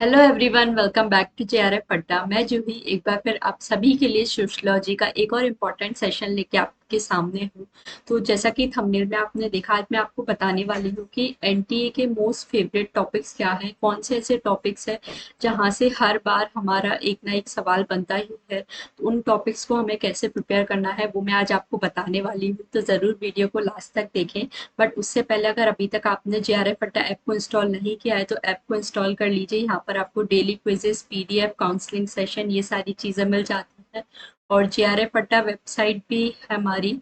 Hello everyone, welcome back to JRF अड्डा। मैं जूही एक बार फिर आप सभी के लिए सोशियोलॉजी का एक और इम्पोर्टेंट सेशन लेके आपके सामने हूँ। तो जैसा कि थंबनेल में आपने देखा, आज मैं आपको बताने वाली हूँ कि एनटीए के मोस्ट फेवरेट टॉपिक्स क्या हैं, कौन से ऐसे टॉपिक्स हैं जहाँ से हर बार हमारा एक ना एक सवाल बनता ही है। तो उन टॉपिक्स को हमें कैसे प्रिपेयर करना है वो मैं आज आपको बताने वाली हूँ, तो ज़रूर वीडियो को लास्ट तक देखें। बट उससे पहले अगर अभी तक आपने जेआरएफ अड्डा ऐप को इंस्टॉल नहीं किया है तो ऐप को इंस्टॉल कर लीजिए। यहाँ पर आपको daily quizzes, PDF, counselling session, ये सारी चीज़ें मिल जाती हैं। और जेआरएफ अड्डा वेबसाइट भी है हमारी,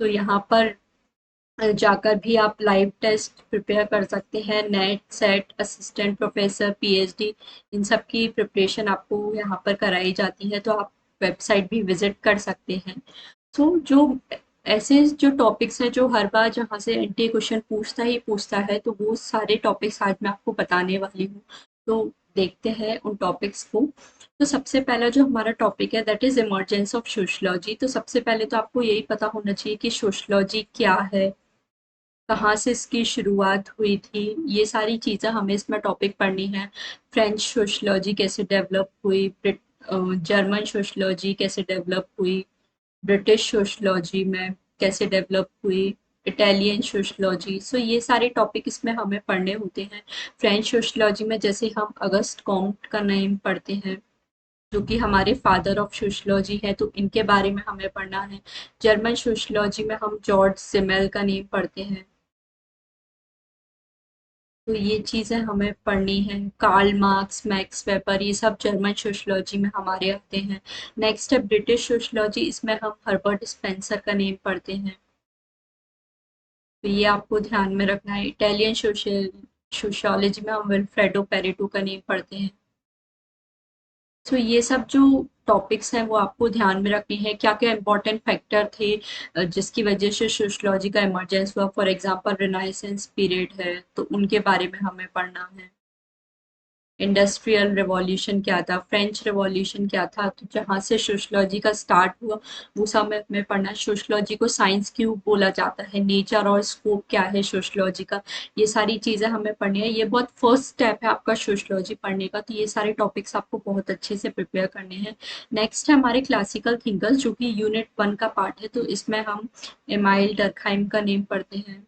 तो यहाँ पर जाकर भी आप लाइव टेस्ट प्रिपेयर कर सकते हैं। NET, SET, assistant professor, PhD, इन सब की प्रिपरेशन आपको यहाँ पर कराई जाती है, तो आप वेबसाइट भी विजिट कर सकते हैं। तो जो ऐसे जो टॉपिक्स हैं जो हर बार जहाँ से एनटीए क्वेश्चन पूछता ही पूछता है, तो वो सारे टॉपिक्स आज मैं आपको बताने वाली हूँ। तो देखते हैं उन टॉपिक्स को। तो सबसे पहला जो हमारा टॉपिक है that is emergence of sociology. तो सबसे पहले तो आपको यही पता होना चाहिए कि सोशलॉजी क्या है, कहाँ से इसकी शुरुआत हुई थी, ये सारी चीज़ें हमें इसमें टॉपिक पढ़नी है। फ्रेंच सोशलॉजी कैसे डेवलप हुई, जर्मन सोशलॉजी कैसे डेवलप हुई, ब्रिटिश सोशलॉजी में कैसे डेवलप हुई, इटालियन सोशलॉजी। सो ये सारे टॉपिक इसमें हमें पढ़ने होते हैं। फ्रेंच सोशलॉजी में जैसे हम अगस्त कॉम्ट का नेम पढ़ते हैं, जो कि हमारे फादर ऑफ सोशलॉजी है, तो इनके बारे में हमें पढ़ना है। जर्मन सोशलॉजी में हम जॉर्ज सिमेल का नेम पढ़ते हैं, तो ये चीज़ें हमें पढ़नी है। कार्ल मार्क्स, मैक्स वेबर, ये सब जर्मन सोशलॉजी में हमारे आते हैं। नेक्स्ट है ब्रिटिश सोशलॉजी, इसमें हम हर्बर्ट स्पेंसर का नेम पढ़ते हैं, तो ये आपको ध्यान में रखना है। इटालियन सोशियोलॉजी में हम विल्फ्रेडो पेरेटो का नेम पढ़ते हैं। तो ये सब जो टॉपिक्स हैं वो आपको ध्यान में रखने हैं, क्या क्या इंपॉर्टेंट फैक्टर थे जिसकी वजह से सोशियोलॉजी का इमरजेंस हुआ। फॉर एग्जांपल रिनाइसेंस पीरियड है, तो उनके बारे में हमें पढ़ना है। इंडस्ट्रियल रिवॉल्यूशन क्या था, फ्रेंच रिवॉल्यूशन क्या था, तो जहाँ से सोशलॉजी का स्टार्ट हुआ वो सब में पढ़ना है। सोशलॉजी को साइंस क्यों बोला जाता है, नेचर और स्कोप क्या है सोशलॉजी का, ये सारी चीज़ें हमें पढ़नी है। ये बहुत फर्स्ट स्टेप है आपका सोशलॉजी पढ़ने का, तो ये सारे टॉपिक्स आपको बहुत अच्छे से प्रिपेयर करने हैं। नेक्स्ट है हमारे क्लासिकल थिंकर्स, जो कि यूनिट 1 का पार्ट है, तो इसमें हम एमाइल डर्कहाइम का नेम पढ़ते हैं।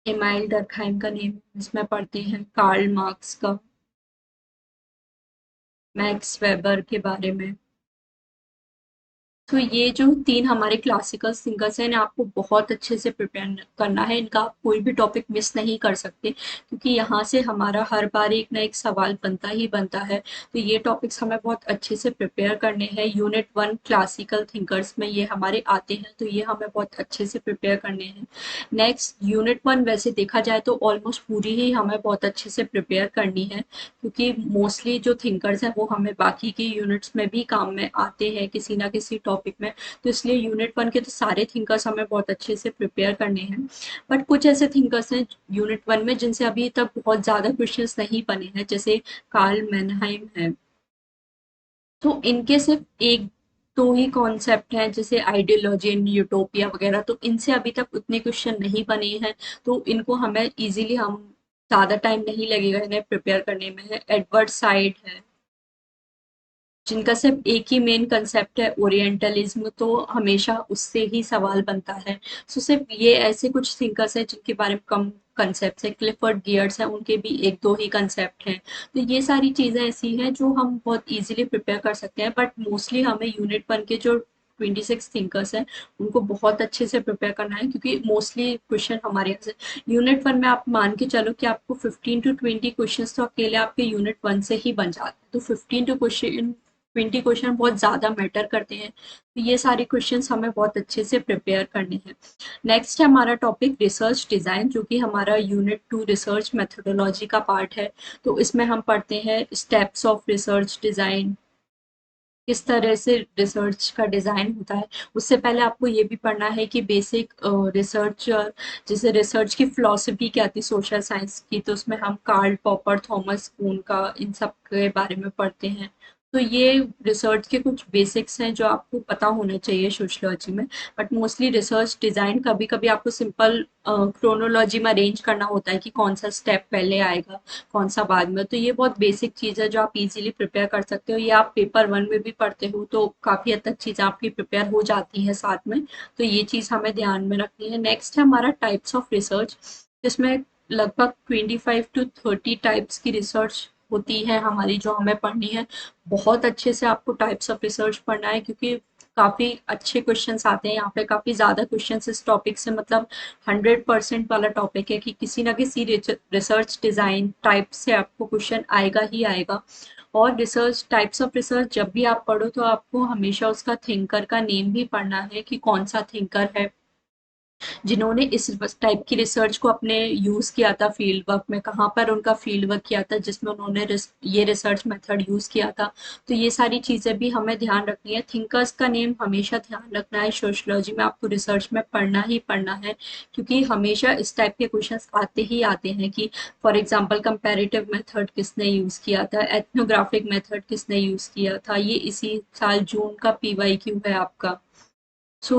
एमाइल डर्कहाइम का नेम इसमें पढ़ते हैं। कार्ल मार्क्स का, मैक्स वेबर के बारे में। तो ये जो तीन हमारे क्लासिकल सिंगर्स हैं, इन्हें आपको बहुत अच्छे से प्रिपेयर करना है। इनका आप कोई भी टॉपिक मिस नहीं कर सकते, क्योंकि यहाँ से हमारा हर बार एक ना एक सवाल बनता ही बनता है। तो ये टॉपिक्स हमें बहुत अच्छे से प्रिपेयर करने हैं। यूनिट 1 क्लासिकल थिंकर्स में ये हमारे आते हैं, तो ये हमें बहुत अच्छे से प्रिपेयर करने हैं। नेक्स्ट यूनिट 1 वैसे देखा जाए तो ऑलमोस्ट पूरी ही हमें बहुत अच्छे से प्रिपेयर करनी है, क्योंकि मोस्टली जो थिंकर्स हैं वो हमें बाकी की यूनिट्स में भी काम में आते हैं किसी ना किसी टॉपिक में। तो इसलिए यूनिट 1 के तो सारे थिंकर्स हमें बहुत अच्छे से प्रिपेयर करने हैं। बट कुछ ऐसे थिंकर्स हैं यूनिट 1 में जिनसे अभी तक बहुत ज़्यादा क्वेश्चंस नहीं बने हैं, जैसे कार्ल मैनहाइम है। तो इनके सिर्फ एक दो ही कॉन्सेप्ट हैं, जैसे आइडियोलॉजी एंड यूटोपिया वगैरह, तो इनसे अभी तक उतने क्वेश्चन नहीं बने हैं। तो इनको हमें इजीली हम ज़्यादा टाइम नहीं लगेगा इन्हें प्रिपेयर करने में। है एडवर्ड साइड है, जिनका सिर्फ एक ही मेन कंसेप्ट है ओरिएंटलिज्म, तो हमेशा उससे ही सवाल बनता है। सो सिर्फ ये ऐसे कुछ थिंकर्स हैं जिनके बारे में कम कंसेप्ट है। क्लिफर्ड गियर्स हैं, उनके भी एक दो ही कंसेप्ट हैं। तो ये सारी चीज़ें ऐसी हैं जो हम बहुत इजीली प्रिपेयर कर सकते हैं, बट मोस्टली हमें यूनिट 1 के जो 26 थिंकर्स हैं उनको बहुत अच्छे से प्रिपेयर करना है, क्योंकि मोस्टली क्वेश्चन हमारे यहाँ से यूनिट 1 में आप मान के चलो कि आपको 15 to 20 क्वेश्चन तो अकेले आपके यूनिट 1 से ही बन जाते हैं। तो 15 to 20 क्वेश्चन बहुत ज़्यादा मैटर करते हैं, तो ये सारे क्वेश्चंस हमें बहुत अच्छे से प्रिपेयर करने हैं। नेक्स्ट है हमारा टॉपिक रिसर्च डिज़ाइन, जो कि हमारा यूनिट 2 रिसर्च मेथोडोलॉजी का पार्ट है। तो इसमें हम पढ़ते हैं स्टेप्स ऑफ रिसर्च डिज़ाइन, किस तरह से रिसर्च का डिज़ाइन होता है। उससे पहले आपको ये भी पढ़ना है कि बेसिक रिसर्च, जैसे रिसर्च की फ़िलॉसफ़ी क्या थी सोशल साइंस की, तो उसमें हम कार्ल पॉपर, थॉमस कुन का, इन सब के बारे में पढ़ते हैं। तो ये रिसर्च के कुछ बेसिक्स हैं जो आपको पता होना चाहिए सोशियोलॉजी में। बट मोस्टली रिसर्च डिज़ाइन कभी कभी आपको सिंपल क्रोनोलॉजी में अरेंज करना होता है कि कौन सा स्टेप पहले आएगा, कौन सा बाद में। तो ये बहुत बेसिक चीज़ है जो आप इजीली प्रिपेयर कर सकते हो। ये आप पेपर वन में भी पढ़ते हो तो काफ़ी हद तक चीज़ें आपकी प्रिपेयर हो जाती हैं साथ में। तो ये चीज़ हमें ध्यान में रखनी है। नेक्स्ट है हमारा टाइप्स ऑफ रिसर्च, जिसमें लगभग 25 to 30 टाइप्स की रिसर्च होती है हमारी, जो हमें पढ़नी है। बहुत अच्छे से आपको टाइप्स ऑफ रिसर्च पढ़ना है, क्योंकि काफ़ी अच्छे क्वेश्चंस आते हैं यहाँ पे, काफ़ी ज़्यादा क्वेश्चंस इस टॉपिक से, मतलब 100% वाला टॉपिक है कि किसी ना किसी रिसर्च डिज़ाइन टाइप से आपको क्वेश्चन आएगा ही आएगा। और रिसर्च टाइप्स ऑफ रिसर्च जब भी आप पढ़ो तो आपको हमेशा उसका थिंकर का नेम भी पढ़ना है कि कौन सा थिंकर है जिन्होंने इस टाइप की रिसर्च को अपने यूज़ किया था फील्ड वर्क में, कहाँ पर उनका फील्ड वर्क किया था जिसमें उन्होंने ये रिसर्च मेथड यूज़ किया था। तो ये सारी चीज़ें भी हमें ध्यान रखनी है। थिंकर्स का नेम हमेशा ध्यान रखना है, सोशियोलॉजी में आपको रिसर्च में पढ़ना ही पढ़ना है, क्योंकि हमेशा इस टाइप के क्वेश्चंस आते ही आते हैं कि फॉर एग्जांपल कंपैरेटिव मेथड किसने यूज़ किया था, एथनोग्राफिक मेथड किसने यूज़ किया था। ये इसी साल जून का पीवाईक्यू है आपका।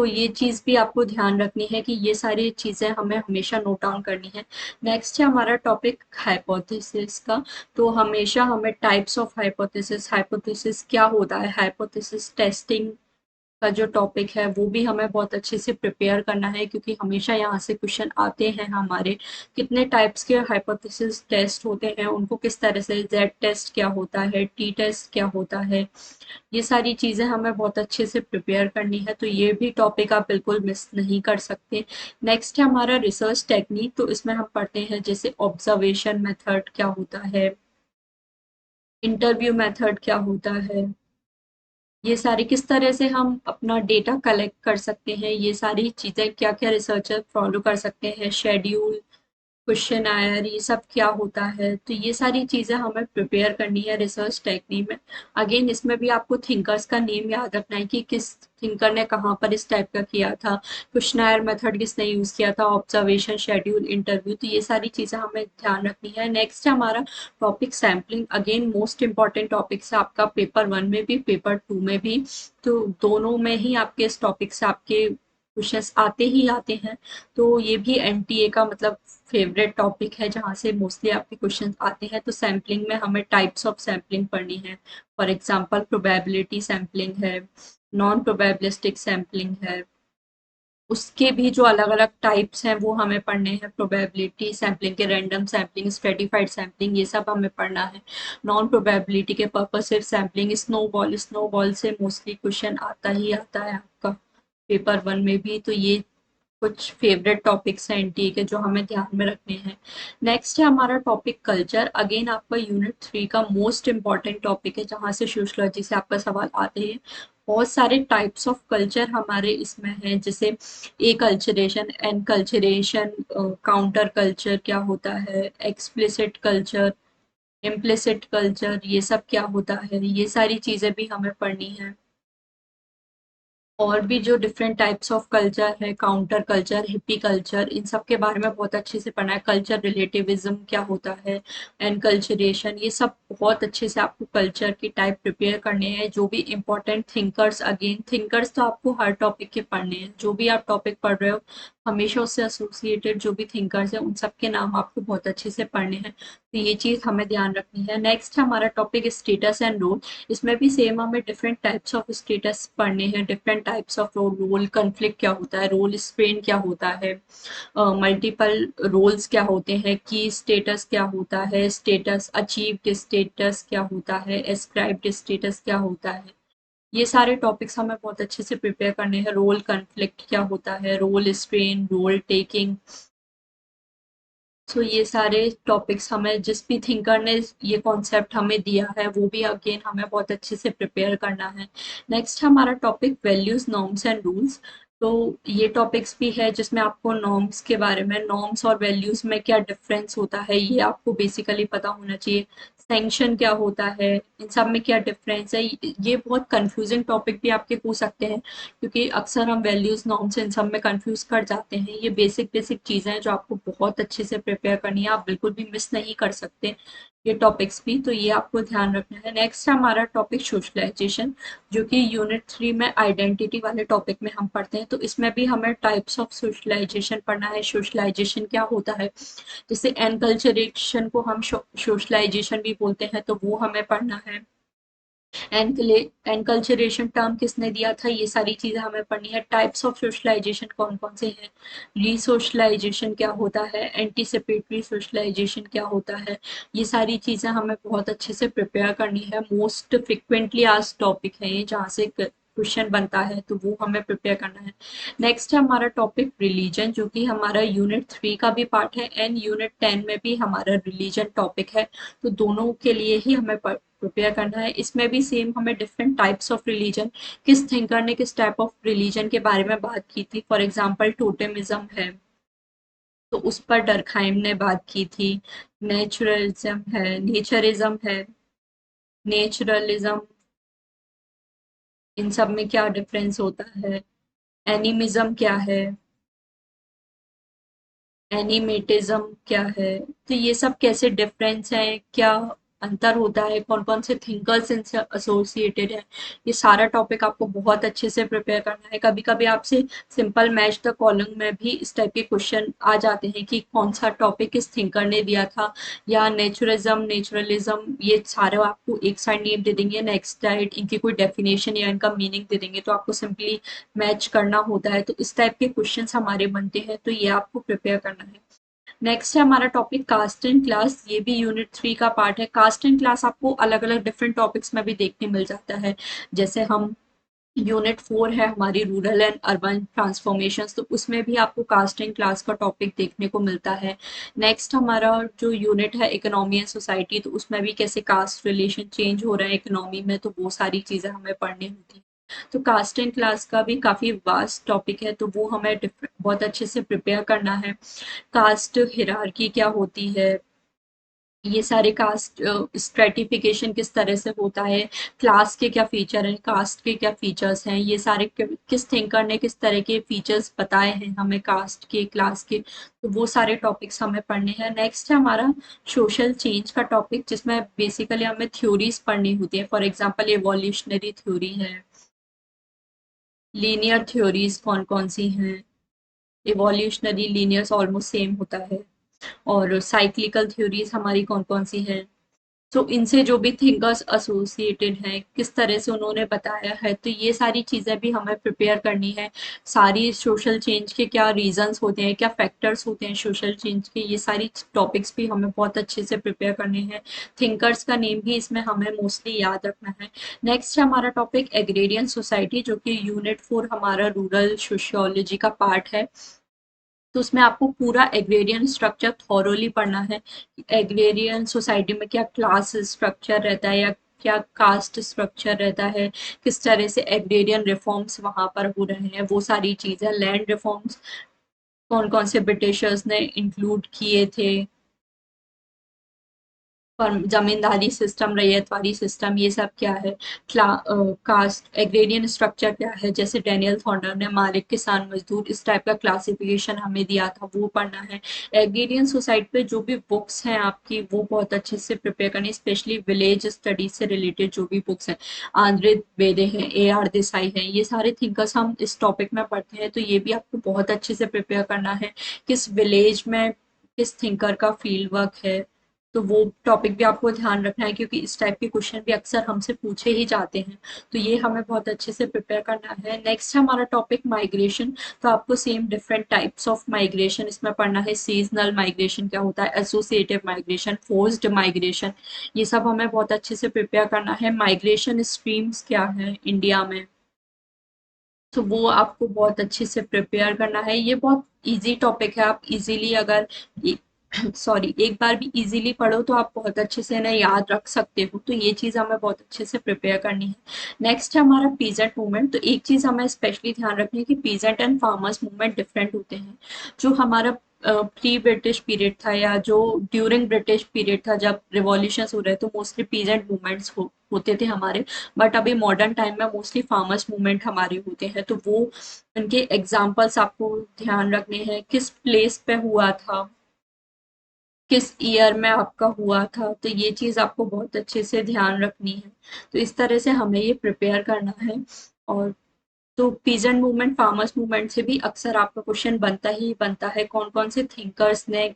ये चीज़ भी आपको ध्यान रखनी है कि ये सारी चीज़ें हमें हमेशा नोट डाउन करनी है। नेक्स्ट है हमारा टॉपिक हाइपोथेसिस का। तो हमेशा हमें टाइप्स ऑफ हाइपोथेसिस, हाइपोथेसिस क्या होता है, हाइपोथेसिस टेस्टिंग का जो टॉपिक है वो भी हमें बहुत अच्छे से प्रिपेयर करना है, क्योंकि हमेशा यहाँ से क्वेश्चन आते हैं हमारे। कितने टाइप्स के हाइपोथेसिस टेस्ट होते हैं, उनको किस तरह से, जेड टेस्ट क्या होता है, टी टेस्ट क्या होता है, ये सारी चीज़ें हमें बहुत अच्छे से प्रिपेयर करनी है। तो ये भी टॉपिक आप बिल्कुल मिस नहीं कर सकते। नेक्स्ट है हमारा रिसर्च टेक्निक। तो इसमें हम पढ़ते हैं जैसे ऑब्जर्वेशन मेथड क्या होता है, इंटरव्यू मेथड क्या होता है, ये सारी किस तरह से हम अपना डेटा कलेक्ट कर सकते हैं, ये सारी चीज़ें क्या क्या रिसर्चर फॉलो कर सकते हैं, शेड्यूल, क्वेश्चन आयर, ये सब क्या होता है। तो ये सारी चीज़ें हमें प्रिपेयर करनी है रिसर्च टेक्निक में। अगेन इसमें भी आपको थिंकर्स का नेम याद रखना है कि किस थिंकर ने कहाँ पर इस टाइप का किया था, क्वेश्चन मेथड किसने यूज़ किया था, ऑब्जर्वेशन, शेड्यूल, इंटरव्यू। तो ये सारी चीज़ें हमें ध्यान रखनी है। नेक्स्ट है हमारा topic sampling. Again most important topic है आपका, पेपर वन में भी पेपर टू में भी। तो दोनों में ही आपके इस टॉपिक से आपके क्वेश्चंस आते ही आते हैं। तो ये भी एनटीए का मतलब फेवरेट टॉपिक है, जहाँ से मोस्टली आपके क्वेश्चंस आते हैं। तो सैम्पलिंग में हमें टाइप्स ऑफ सैम्पलिंग पढ़नी है। फॉर एग्जांपल प्रोबेबिलिटी सैम्पलिंग है, नॉन प्रोबेबिलिस्टिक सैम्पलिंग है, उसके भी जो अलग अलग टाइप्स हैं वो हमें पढ़ने हैं। प्रोबेबिलिटी सैम्पलिंग के रैंडम सैम्पलिंग, स्ट्रेटिफाइड सैम्पलिंग, ये सब हमें पढ़ना है। नॉन प्रोबेबिलिटी के पर्पसिव सैम्पलिंग, स्नोबॉल, स्नोबॉल से मोस्टली क्वेश्चन आता ही आता है आपका पेपर वन में भी। तो ये कुछ फेवरेट टॉपिक्स हैं एनटीए के जो हमें ध्यान में रखने हैं। नेक्स्ट है हमारा टॉपिक कल्चर। अगेन आपका यूनिट 3 का मोस्ट इम्पॉर्टेंट टॉपिक है, जहाँ से सोशियोलॉजी से आपका सवाल आते हैं। बहुत सारे टाइप्स ऑफ कल्चर हमारे इसमें हैं, जैसे ए culturation, N culturation, counter culture क्या होता है, एक्सप्लिसिट कल्चर, इम्प्लिसिट कल्चर, ये सब क्या होता है, ये सारी चीज़ें भी हमें पढ़नी है। और भी जो डिफरेंट टाइप्स ऑफ कल्चर है, काउंटर कल्चर, हिप्पी कल्चर, इन सब के बारे में बहुत अच्छे से पढ़ना है। कल्चर रिलेटिविज्म क्या होता है, एनकल्चरेशन, ये सब बहुत अच्छे से आपको कल्चर की टाइप प्रिपेयर करने हैं। जो भी इम्पोर्टेंट थिंकर्स, अगेन थिंकर्स तो आपको हर टॉपिक के पढ़ने हैं, जो भी आप टॉपिक पढ़ रहे हो हमेशा उससे एसोसिएटेड जो भी थिंकर्स हैं उन सब के नाम आपको बहुत अच्छे से पढ़ने हैं। तो ये चीज़ हमें ध्यान रखनी है। नेक्स्ट हमारा टॉपिक स्टेटस एंड रोल। इसमें भी सेम हमें डिफरेंट टाइप्स ऑफ स्टेटस पढ़ने हैं, different types of role. Role conflict क्या होता है, रोल स्ट्रेन क्या होता है, मल्टीपल रोल्स क्या होते हैं, की स्टेटस क्या होता है, स्टेटस अचीव्ड स्टेटस क्या होता है, एस्क्राइब्ड स्टेटस क्या होता है। ये सारे टॉपिक्स हमें बहुत अच्छे से प्रिपेयर करने हैं। रोल कन्फ्लिक्ट क्या होता है, रोल स्ट्रेन, रोल टेकिंग। ये सारे टॉपिक्स हमें जिस भी थिंकर ने ये कॉन्सेप्ट हमें दिया है वो भी अगेन हमें बहुत अच्छे से प्रिपेयर करना है। नेक्स्ट हमारा topic values, norms and rules. तो ये टॉपिक्स भी है जिसमें आपको नॉर्म्स के बारे में, नॉर्म्स और वैल्यूज में क्या डिफरेंस होता है ये आपको बेसिकली पता होना चाहिए। सैंक्शन क्या होता है, इन सब में क्या डिफरेंस है। ये बहुत कंफ्यूजिंग टॉपिक भी आपके हो सकते हैं, क्योंकि अक्सर हम वैल्यूज, नॉर्म्स इन सब में कंफ्यूज कर जाते हैं। ये बेसिक बेसिक चीज़ें हैं जो आपको बहुत अच्छे से प्रिपेयर करनी है, आप बिल्कुल भी मिस नहीं कर सकते। ये टॉपिक्स भी, तो ये आपको ध्यान रखना है। नेक्स्ट है हमारा टॉपिक सोशलाइजेशन, जो कि यूनिट 3 में आइडेंटिटी वाले टॉपिक में हम पढ़ते हैं। तो इसमें भी हमें टाइप्स ऑफ सोशलाइजेशन पढ़ना है, सोशलाइजेशन क्या होता है। जैसे एनकल्चरेशन को हम सोशलाइजेशन भी बोलते हैं, तो वो हमें पढ़ना है। एनकल्चरेशन टर्म किसने दिया था, ये सारी चीजें हमें पढ़नी है। टाइप्स ऑफ सोशलाइजेशन कौन कौन से हैं, रीसोशलाइजेशन क्या होता है, एंटीसिपेटरी सोशलाइजेशन क्या होता है, ये सारी चीजें हमें बहुत अच्छे से प्रिपेयर करनी है। मोस्ट फ्रिक्वेंटली आज टॉपिक है ये, जहाँ से क्वेश्चन बनता है, तो वो हमें प्रिपेयर करना है। नेक्स्ट है हमारा टॉपिक रिलीजन, जो कि हमारा यूनिट 3 का भी पार्ट है एंड यूनिट 10 में भी हमारा रिलीजन टॉपिक है। तो दोनों के लिए ही हमें प्रिपेयर करना है। इसमें भी सेम हमें डिफरेंट टाइप्स ऑफ रिलीजन, किस थिंकर ने किस टाइप ऑफ रिलीजन के बारे में बात की थी। फॉर एग्जांपल टोटेमिज्म है, तो उस पर डरखाइम ने बात की थी। नेचुरलिज्म है, नेचरिज्म है, नेचुरलिज्म, इन सब में क्या डिफरेंस होता है। एनिमिज्म क्या है, एनिमेटिज्म क्या है, तो ये सब कैसे डिफरेंस है, क्या अंतर होता है, कौन कौन से थिंकर्स इनसे एसोसिएटेड है, ये सारा टॉपिक आपको बहुत अच्छे से प्रिपेयर करना है। कभी कभी आपसे सिंपल मैच द कॉलम में भी इस टाइप के क्वेश्चन आ जाते हैं कि कौन सा टॉपिक किस थिंकर ने दिया था, या नेचुरलिज्म, नेचुरलिज्म, ये सारे आपको एक साइड नेम दे देंगे, नेक्स्ट साइड इनकी कोई डेफिनेशन या इनका मीनिंग दे देंगे, तो आपको सिंपली मैच करना होता है। तो इस टाइप के क्वेश्चंस हमारे बनते हैं, तो ये आपको प्रिपेयर करना है। नेक्स्ट है हमारा टॉपिक कास्ट एंड क्लास, ये भी यूनिट 3 का पार्ट है। कास्ट एंड क्लास आपको अलग अलग डिफरेंट टॉपिक्स में भी देखने मिल जाता है। जैसे हम यूनिट 4 है हमारी रूरल एंड अर्बन ट्रांसफॉर्मेशंस, तो उसमें भी आपको कास्ट एंड क्लास का टॉपिक देखने को मिलता है। नेक्स्ट हमारा जो यूनिट है इकोनॉमी एंड सोसाइटी, तो उसमें भी कैसे कास्ट रिलेशन चेंज हो रहा है इकोनॉमी में, तो वो सारी चीजें हमें पढ़नी होती हैं। तो कास्ट एंड क्लास का भी काफी वास्ट टॉपिक है, तो वो हमें बहुत अच्छे से प्रिपेयर करना है। कास्ट हिरार्की क्या होती है, ये सारे कास्ट स्ट्रेटिफिकेशन किस तरह से होता है, क्लास के क्या फीचर हैं, कास्ट के क्या फीचर्स हैं, ये सारे किस थिंकर ने किस तरह के फीचर्स बताए हैं हमें कास्ट के, क्लास के, तो वो सारे टॉपिक्स हमें पढ़ने हैं। नेक्स्ट है हमारा सोशल चेंज का टॉपिक, जिसमें बेसिकली हमें थ्योरीज पढ़नी होती है। फॉर एग्जांपल एवोल्यूशनरी थ्योरी है, लीनियर थ्योरीज कौन कौन सी हैं, इवोल्यूशनरी लीनियर्स ऑलमोस्ट सेम होता है, और साइक्लिकल थ्योरीज हमारी कौन कौन सी हैं। तो इनसे जो भी थिंकर्स एसोसिएटेड हैं, किस तरह से उन्होंने बताया है, तो ये सारी चीज़ें भी हमें प्रिपेयर करनी है। सारी सोशल चेंज के क्या रीजंस होते हैं, क्या फैक्टर्स होते हैं सोशल चेंज के, ये सारी टॉपिक्स भी हमें बहुत अच्छे से प्रिपेयर करने हैं। थिंकर्स का नेम भी इसमें हमें मोस्टली याद रखना है। नेक्स्ट हमारा टॉपिक एग्रेरियन सोसाइटी, जो कि यूनिट 4 हमारा रूरल सोशियोलॉजी का पार्ट है। तो उसमें आपको पूरा एग्रेरियन स्ट्रक्चर थॉरोली पढ़ना है। एग्रेरियन सोसाइटी में क्या क्लास स्ट्रक्चर रहता है, या क्या कास्ट स्ट्रक्चर रहता है, किस तरह से एग्रेरियन रिफॉर्म्स वहां पर हो रहे हैं, वो सारी चीजें, लैंड रिफॉर्म्स कौन कौन से ब्रिटिशर्स ने इंक्लूड किए थे, पर जमींदारी सिस्टम, रैयतवाड़ी सिस्टम, ये सब क्या है, कास्ट एग्रेरियन स्ट्रक्चर क्या है, जैसे डेनियल थॉर्नर ने मालिक किसान मजदूर इस टाइप का क्लासिफिकेशन हमें दिया था, वो पढ़ना है। एग्रेरियन सोसाइटी पे जो भी बुक्स हैं आपकी, वो बहुत अच्छे से प्रिपेयर करनी, स्पेशली विलेज स्टडीज से रिलेटेड जो भी बुक्स हैं, आंद्रे बेदे हैं, AR देसाई हैं, ये सारे थिंकर्स हम इस टॉपिक में पढ़ते हैं, तो ये भी आपको बहुत अच्छे से प्रिपेयर करना है। किस विलेज में किस थिंकर का फील्ड वर्क है, तो वो टॉपिक भी आपको ध्यान रखना है, क्योंकि इस टाइप के क्वेश्चन भी अक्सर हमसे पूछे ही जाते हैं, तो ये हमें बहुत अच्छे से प्रिपेयर करना है। नेक्स्ट हमारा टॉपिक माइग्रेशन, तो आपको same different types of migration इसमें पढ़ना है। सीजनल माइग्रेशन क्या होता है, एसोसिएटिव माइग्रेशन, फोर्स्ड माइग्रेशन, ये सब हमें बहुत अच्छे से प्रिपेयर करना है। माइग्रेशन स्ट्रीम्स क्या है इंडिया में, तो वो आपको बहुत अच्छे से प्रिपेयर करना है। ये बहुत इजी टॉपिक है, आप इजीली अगर सॉरी एक बार भी इजीली पढ़ो तो आप बहुत अच्छे से इन्हें याद रख सकते हो, तो ये चीज़ हमें बहुत अच्छे से प्रिपेयर करनी है। नेक्स्ट है हमारा पीजेंट मूवमेंट, तो एक चीज़ हमें स्पेशली ध्यान रखनी है कि peasant and farmers movement different होते हैं। जो हमारा प्री ब्रिटिश पीरियड था, या जो ड्यूरिंग ब्रिटिश पीरियड था जब रिवॉल्यूशन हो रहे, तो मोस्टली पीजेंट मूवमेंट्स होते थे हमारे। बट अभी मॉडर्न टाइम में मोस्टली फार्मर्स मूवमेंट हमारे होते हैं, तो वो उनके एग्जाम्पल्स आपको ध्यान रखने हैं, किस प्लेस पे हुआ था, किस ईयर में आपका हुआ था, तो ये चीज़ आपको बहुत अच्छे से ध्यान रखनी है। तो इस तरह से हमें ये प्रिपेयर करना है। और तो पीजेंट मूवमेंट, फार्मर्स मूवमेंट से भी अक्सर आपका क्वेश्चन बनता ही बनता है, कौन कौन से थिंकर्स ने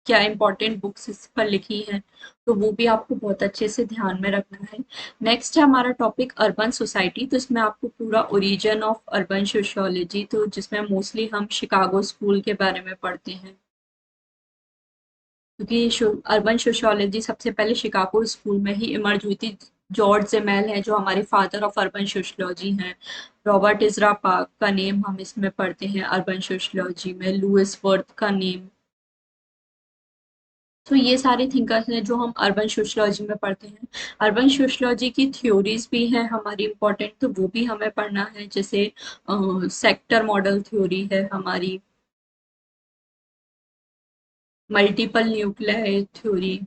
क्या इंपॉर्टेंट बुक्स इस पर लिखी हैं, तो वो भी आपको बहुत अच्छे से ध्यान में रखना है। नेक्स्ट है हमारा टॉपिक अर्बन सोसाइटी, तो इसमें आपको पूरा ओरिजिन ऑफ अर्बन सोशियोलॉजी, तो जिसमें मोस्टली हम शिकागो स्कूल के बारे में पढ़ते हैं, क्योंकि अर्बन सोशियोलॉजी सबसे पहले शिकागो स्कूल में ही इमर्ज हुई थी। जॉर्ज जेमेल है जो हमारे फादर ऑफ अर्बन सोशियोलॉजी हैं। रॉबर्ट इजरा पार्क का नेम हम इसमें पढ़ते हैं अर्बन सोशियोलॉजी में, लुइस वर्थ का नेम। तो ये सारे थिंकर्स हैं जो हम अर्बन सोशियोलॉजी में पढ़ते हैं। अर्बन सोशियोलॉजी की थ्योरीज भी हैं हमारी इम्पोर्टेंट, तो वो भी हमें पढ़ना है, जैसे सेक्टर मॉडल थ्योरी है हमारी, मल्टीपल न्यूक्लियर थ्योरी।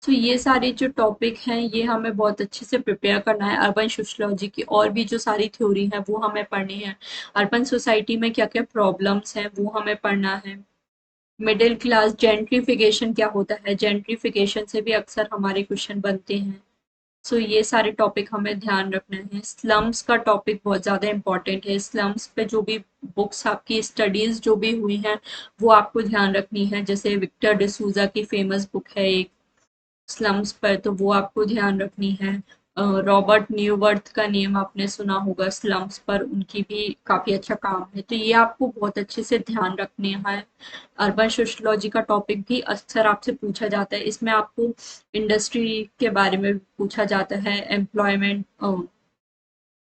तो ये सारे जो टॉपिक हैं ये हमें बहुत अच्छे से प्रिपेयर करना है। अर्बन सोशियोलॉजी की और भी जो सारी थ्योरी है वो हमें पढ़नी है। अर्बन सोसाइटी में क्या क्या प्रॉब्लम्स हैं वो हमें पढ़ना है। मिडिल क्लास जेंट्रिफिकेशन क्या होता है, जेंट्रिफिकेशन से भी अक्सर हमारे क्वेश्चन बनते हैं। सो ये सारे टॉपिक हमें ध्यान रखना है। स्लम्स का टॉपिक बहुत ज़्यादा इम्पोर्टेंट है। स्लम्स पे जो भी बुक्स आपकी स्टडीज जो भी हुई हैं वो आपको ध्यान रखनी है, जैसे विक्टर डिसूजा की फेमस बुक है एक स्लम्स पर, तो वो आपको ध्यान रखनी है। रॉबर्ट न्यूवर्थ का नेम आपने सुना होगा स्लम्स पर, उनकी भी काफ़ी अच्छा काम है, तो ये आपको बहुत अच्छे से ध्यान रखने हैं। अर्बन सोशियोलॉजी का टॉपिक भी अक्सर आपसे पूछा जाता है, इसमें आपको इंडस्ट्री के बारे में पूछा जाता है,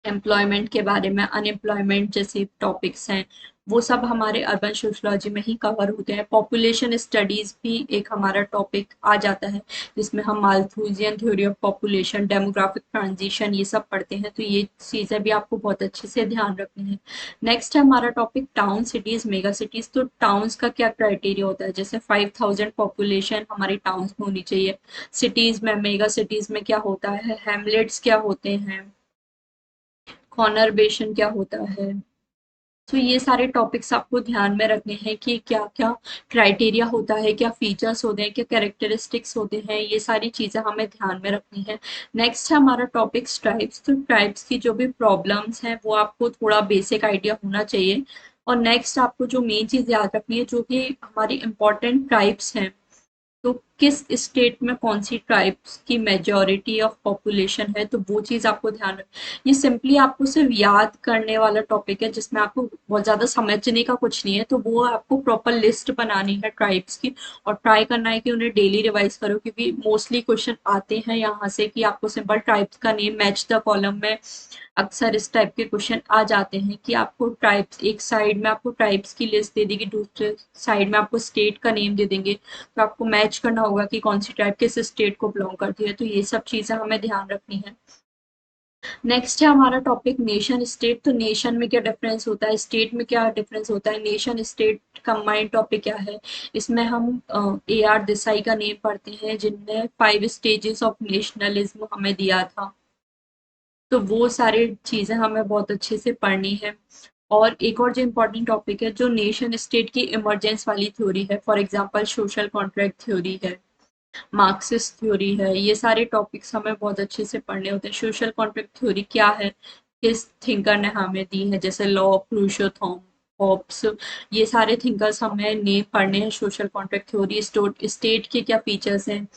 एम्प्लॉयमेंट के बारे में, अनएम्प्लॉयमेंट जैसे टॉपिक्स हैं वो सब हमारे अर्बन सोशियोलॉजी में ही कवर होते हैं। पॉपुलेशन स्टडीज भी एक हमारा टॉपिक आ जाता है, जिसमें हम Malthusian theory of population, demographic transition ये सब पढ़ते हैं, तो ये चीज़ें भी आपको बहुत अच्छे से ध्यान रखनी है। नेक्स्ट है हमारा topic town cities mega cities, तो टाउन्स का क्या क्राइटेरिया होता है, जैसे 5000 पॉपुलेशन हमारी टाउन्स में होनी चाहिए। सिटीज में, मेगा सिटीज में क्या होता है, हेमलेट्स क्या होते हैं, कॉन्वर्बेशन क्या होता है। तो ये सारे टॉपिक्स आपको ध्यान में रखने हैं कि क्या क्या क्राइटेरिया होता है, क्या फीचर्स होते हैं, क्या कैरेक्टरिस्टिक्स होते हैं, ये सारी चीज़ें हमें ध्यान में रखनी है। नेक्स्ट है हमारा टॉपिक ट्राइब्स, तो ट्राइब्स की जो भी प्रॉब्लम्स हैं वो आपको थोड़ा बेसिक आइडिया होना चाहिए। और नेक्स्ट आपको जो मेन चीज़ याद रखनी है, जो कि हमारी इम्पोर्टेंट ट्राइब्स हैं, तो किस स्टेट में कौन सी ट्राइब्स की मेजॉरिटी ऑफ पॉपुलेशन है, तो वो चीज़ आपको ध्यान रख। ये सिंपली आपको सिर्फ याद करने वाला टॉपिक है, जिसमें आपको बहुत ज़्यादा समझने का कुछ नहीं है, तो वो आपको प्रॉपर लिस्ट बनानी है ट्राइब्स की, और ट्राई करना है कि उन्हें डेली रिवाइज करो, क्योंकि मोस्टली क्वेश्चन आते हैं यहाँ से कि आपको सिंपल ट्राइब्स का नेम मैच द कॉलम में अक्सर इस टाइप के क्वेश्चन आ जाते हैं, कि आपको ट्राइब्स, एक साइड में आपको ट्राइब्स की लिस्ट दे देगी, दूसरे साइड में आपको स्टेट का नेम दे देंगे, तो आपको मैच करना होगा कि कौन सी ट्राइब किस स्टेट को बिलोंग करती है, तो ये सब चीज़ें हमें ध्यान रखनी है। नेक्स्ट है हमारा टॉपिक नेशन स्टेट, तो नेशन में क्या डिफरेंस होता है, स्टेट में क्या डिफरेंस होता है, नेशन स्टेट कंबाइंड टॉपिक क्या है। इसमें हम AR देसाई का नेम पढ़ते हैं, जिनने 5 स्टेजेस ऑफ नेशनलिज्म हमें दिया था, तो वो सारी चीज़ें हमें बहुत अच्छे से पढ़नी है। और एक और जो इम्पोर्टेंट टॉपिक है, जो नेशन स्टेट की इमरजेंस वाली थ्योरी है, for example social contract theory है, मार्क्सिस्ट थ्योरी है, ये सारे टॉपिक्स हमें बहुत अच्छे से पढ़ने होते हैं। सोशल कॉन्ट्रैक्ट थ्योरी क्या है, किस थिंकर ने हमें दी है, जैसे लॉ, क्रूशो, थॉम, हॉब्स, ये सारे थिंकर्स हमें नेम पढ़ने हैं। सोशल कॉन्ट्रैक्ट थ्योरी, स्टेट के क्या फीचर्स हैं,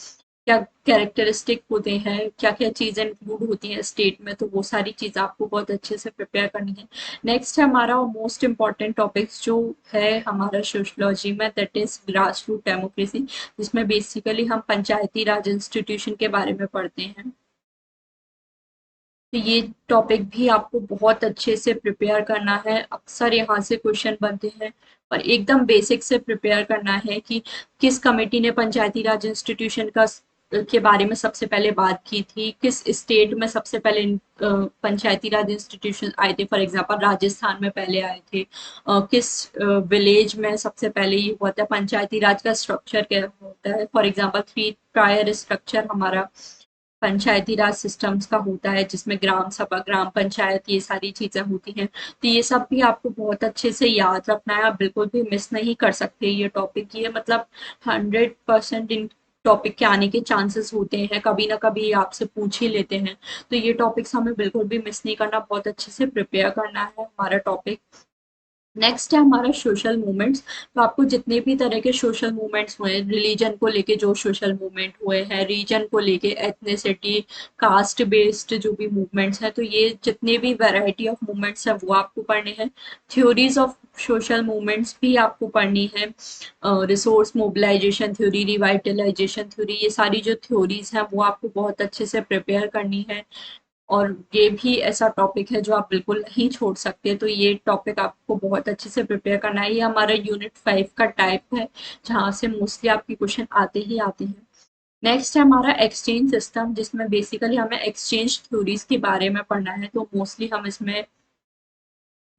क्या कैरेक्टरिस्टिक होते हैं, क्या क्या चीज़ें इंक्लूड होती हैं स्टेट में, तो वो सारी चीज़ आपको बहुत अच्छे से प्रिपेयर करनी है। नेक्स्ट है हमारा मोस्ट इम्पॉर्टेंट टॉपिक्स जो है हमारा सोशलॉजी में, that is grass root democracy, जिसमें बेसिकली हम पंचायती राज इंस्टीट्यूशन के बारे में पढ़ते हैं। तो ये टॉपिक भी आपको बहुत अच्छे से प्रिपेयर करना है, अक्सर यहाँ से क्वेश्चन बनते हैं, और एकदम बेसिक से प्रिपेयर करना है कि किस कमेटी ने पंचायती राज इंस्टीट्यूशन का के बारे में सबसे पहले बात की थी, किस स्टेट में सबसे पहले पंचायती राज इंस्टीट्यूशन आए थे, फॉर एग्जांपल राजस्थान में पहले आए थे, किस विलेज में सबसे पहले ये हुआ था, पंचायती राज का स्ट्रक्चर क्या होता है, फॉर एग्जांपल 3 टायर स्ट्रक्चर हमारा पंचायती राज सिस्टम्स का होता है, जिसमें ग्राम सभा, ग्राम पंचायत, ये सारी चीजें होती हैं। तो ये सब भी आपको बहुत अच्छे से याद रखना है, आप बिल्कुल भी मिस नहीं कर सकते ये टॉपिक। ये मतलब 100% इन टॉपिक के आने के चांसेस होते हैं, कभी ना कभी आपसे पूछ ही लेते हैं। तो ये टॉपिक्स हमें बिल्कुल भी मिस नहीं करना, बहुत अच्छे से प्रिपेयर करना है हमारा टॉपिक। नेक्स्ट है हमारा सोशल मूवमेंट्स। तो आपको जितने भी तरह के सोशल मूवमेंट्स हुए, रिलीजन को लेके जो सोशल मूवमेंट हुए हैं, रीजन को लेके, एथनिसिटी, कास्ट बेस्ड जो भी मूवमेंट्स हैं, तो ये जितने भी वैरायटी ऑफ मूवमेंट्स हैं वो आपको पढ़ने हैं। थ्योरीज ऑफ सोशल मूवमेंट्स भी आपको पढ़नी है। Resource mobilisation theory, revitalisation theory, ये सारी जो थ्योरीज हैं वो आपको बहुत अच्छे से प्रिपेयर करनी है। और ये भी ऐसा टॉपिक है जो आप बिल्कुल नहीं छोड़ सकते, तो ये टॉपिक आपको बहुत अच्छे से प्रिपेयर करना है। ये हमारा यूनिट 5 का टाइप है, जहाँ से मोस्टली आपके क्वेश्चन आते ही आते हैं। नेक्स्ट है हमारा एक्सचेंज सिस्टम, जिसमें बेसिकली हमें एक्सचेंज थ्योरीज के बारे में पढ़ना है। तो मोस्टली हम इसमें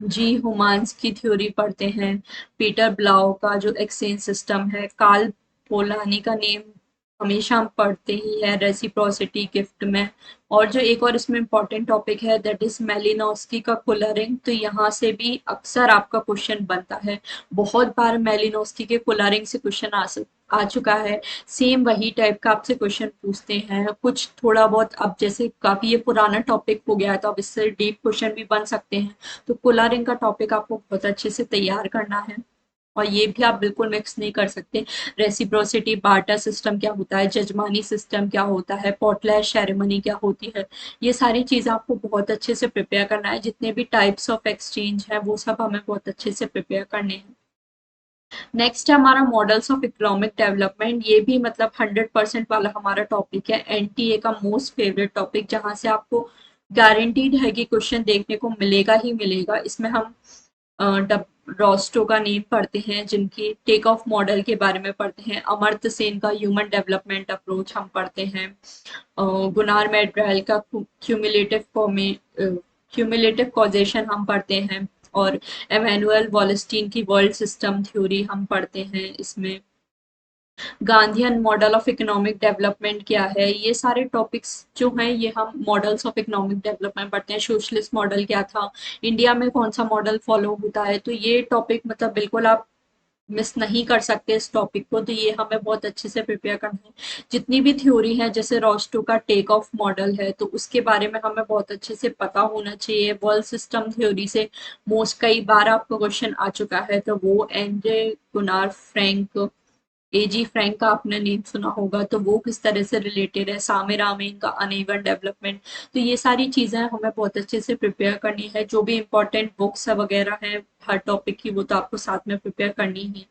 जी ह्यूमान्स की थ्योरी पढ़ते हैं, पीटर ब्लाउ का जो एक्सचेंज सिस्टम है, कार्ल पोलानी का नेम हमेशा हम पढ़ते ही है रेसिप्रोसिटी गिफ्ट में। और जो एक और इसमें इम्पोर्टेंट टॉपिक है दैट इज मेलिनोस्की का कुलरिंग। तो यहाँ से भी अक्सर आपका क्वेश्चन बनता है, बहुत बार मेलिनोस्की के कुलरिंग से क्वेश्चन आ चुका है। सेम वही टाइप का आपसे क्वेश्चन पूछते हैं, कुछ थोड़ा बहुत, अब जैसे काफी ये पुराना टॉपिक हो गया है तो अब इससे डीप क्वेश्चन भी बन सकते हैं। तो कोलारिंग का टॉपिक आपको बहुत अच्छे से तैयार करना है, और ये भी आप बिल्कुल मिक्स नहीं कर सकते। रेसिप्रोसिटी, बार्टर सिस्टम क्या होता है, जजमानी सिस्टम क्या होता है, पोर्टलैंड सेरेमनी क्या होती है, ये सारी चीज़ आपको बहुत अच्छे से प्रिपेयर करना है। जितने भी टाइप्स ऑफ एक्सचेंज है वो सब हमें बहुत अच्छे से प्रिपेयर करने हैं। नेक्स्ट है हमारा मॉडल्स ऑफ इकोनॉमिक डेवलपमेंट। ये भी मतलब 100% वाला हमारा टॉपिक है, एनटीए का मोस्ट फेवरेट टॉपिक, जहाँ से आपको गारंटीड है कि क्वेश्चन देखने को मिलेगा ही मिलेगा। इसमें हम रॉस्टो का नेम पढ़ते हैं, जिनकी टेक ऑफ मॉडल के बारे में पढ़ते हैं। अमर्त्य सेन का ह्यूमन डेवलपमेंट अप्रोच हम पढ़ते हैं। गुनार मैड्राल का क्यूमुलेटिव कॉजेशन हम पढ़ते हैं। और एमेनुअल वॉलस्टीन की वर्ल्ड सिस्टम थ्योरी हम पढ़ते हैं इसमें। Gandhian model of economic development क्या है, ये सारे टॉपिक्स जो हैं ये हम मॉडल्स ऑफ इकोनॉमिक डेवलपमेंट पढ़ते हैं। सोशलिस्ट मॉडल क्या था, इंडिया में कौन सा मॉडल फॉलो होता है, तो ये टॉपिक मतलब बिल्कुल आप मिस नहीं कर सकते इस टॉपिक को। तो ये हमें बहुत अच्छे से प्रिपेयर करना है। जितनी भी थ्योरी है, जैसे रॉस्टो का टेक ऑफ मॉडल है, तो उसके बारे में हमें बहुत अच्छे से पता होना चाहिए। वर्ल्ड सिस्टम थ्योरी से मोस्ट कई बार आपको क्वेश्चन आ चुका है, तो वो एंड्रे गुनार फ्रैंक, एजी फ्रैंक का आपने नेम सुना होगा, तो वो किस तरह से रिलेटेड है, सामे रामेन का अनइवन डेवलपमेंट। तो ये सारी चीजें हमें बहुत अच्छे से प्रिपेयर करनी है। जो भी इंपॉर्टेंट बुक्स वगैरह है हर टॉपिक की, वो तो आपको साथ में प्रिपेयर करनी ही।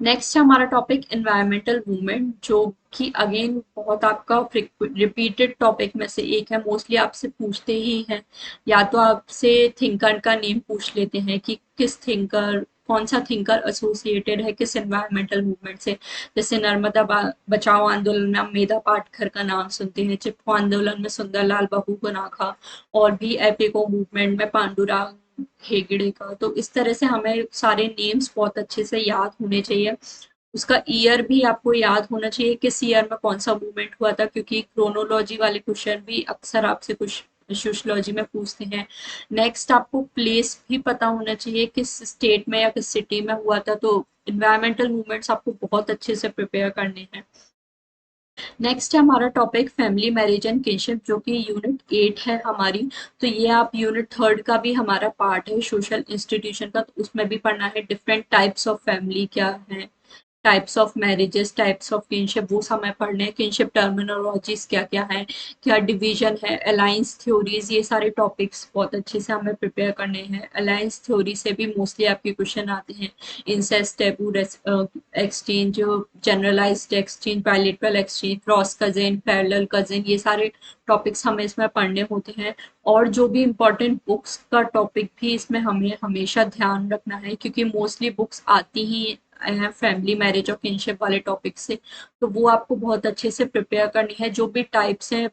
नेक्स्ट है हमारा टॉपिक एनवायरमेंटल मूवमेंट, जो कि अगेन बहुत आपका रिपीटेड टॉपिक में से एक है। मोस्टली आपसे पूछते ही हैं, या तो आपसे थिंकर का नेम पूछ लेते हैं कि किस थिंकर, कौन सा थिंकर एसोसिएटेड है किस एनवायरमेंटल मूवमेंट से। जैसे नर्मदा बचाओ आंदोलन में हम मेधा पाटकर का नाम सुनते हैं, चिपको आंदोलन में सुंदरलाल बहुगुणाखा, और भी एपिको मूवमेंट में पांडुरंग हेगड़े का। तो इस तरह से हमें सारे नेम्स बहुत अच्छे से याद होने चाहिए। उसका ईयर भी आपको याद होना चाहिए, किस ईयर में कौन सा मूवमेंट हुआ था, क्योंकि क्रोनोलॉजी वाले क्वेश्चन भी अक्सर आपसे कुछ सोशियोलॉजी में पूछते हैं। नेक्स्ट आपको प्लेस भी पता होना चाहिए, किस स्टेट में या किस सिटी में हुआ था। तो इन्वायरमेंटल मूवमेंट्स आपको बहुत अच्छे से प्रिपेयर करने हैं। नेक्स्ट है हमारा topic family marriage and kinship, जो कि यूनिट 8 है हमारी। तो ये आप यूनिट 3 का भी हमारा पार्ट है सोशल इंस्टीट्यूशन का, तो उसमें भी पढ़ना है डिफरेंट टाइप्स ऑफ फैमिली क्या है, types of marriages, types of kinship, वो हमें पढ़ने हैं। किनशिप टर्मिनोलॉजीज क्या क्या है, क्या डिवीजन है, अलायंस थ्योरीज, ये सारे टॉपिक्स बहुत अच्छे से हमें प्रिपेयर करने हैं। अलायंस थ्योरी से भी मोस्टली आपके क्वेश्चन आते हैं। Incest, taboo exchange, generalised exchange, bilateral exchange, cross cousin, parallel cousin, ये सारे टॉपिक्स हमें इसमें पढ़ने होते हैं। और जो भी इम्पोर्टेंट बुक्स का टॉपिक भी इसमें हमें हमेशा ध्यान रखना है, क्योंकि मोस्टली बुक्स आती ही हैं फैमिली मैरिज और किनशिप वाले टॉपिक से। तो वो आपको बहुत अच्छे से प्रिपेयर करनी है। जो भी टाइप्स हैं,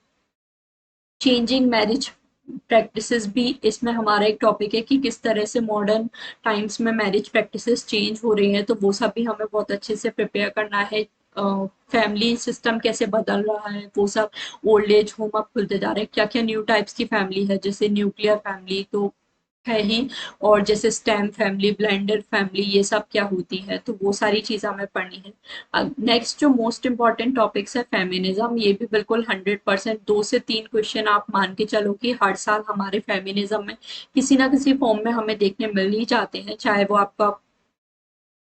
चेंजिंग मैरिज प्रैक्टिसेस भी इसमें हमारा एक टॉपिक है, कि किस तरह से मॉडर्न टाइम्स में मैरिज प्रैक्टिसेस चेंज हो रही हैं, तो वो सब भी हमें बहुत अच्छे से प्रिपेयर करना है। फैमिली सिस्टम कैसे बदल रहा है वो सब, ओल्ड एज होम अब खुलते जा रहे हैं, क्या क्या न्यू टाइप्स की फैमिली है, जैसे न्यूक्लियर फैमिली तो है ही, और जैसे स्टेम फैमिली, ब्लेंडेड फैमिली, ये सब क्या होती है, तो वो सारी चीज़ हमें पढ़नी है। अब नेक्स्ट जो मोस्ट इम्पॉर्टेंट टॉपिक्स है फेमिनिज्म, ये भी बिल्कुल 100% 2 से 3 क्वेश्चन आप मान के चलो कि हर साल हमारे फेमिनिज्म में किसी ना किसी फॉर्म में हमें देखने मिल ही जाते हैं, चाहे वो आपका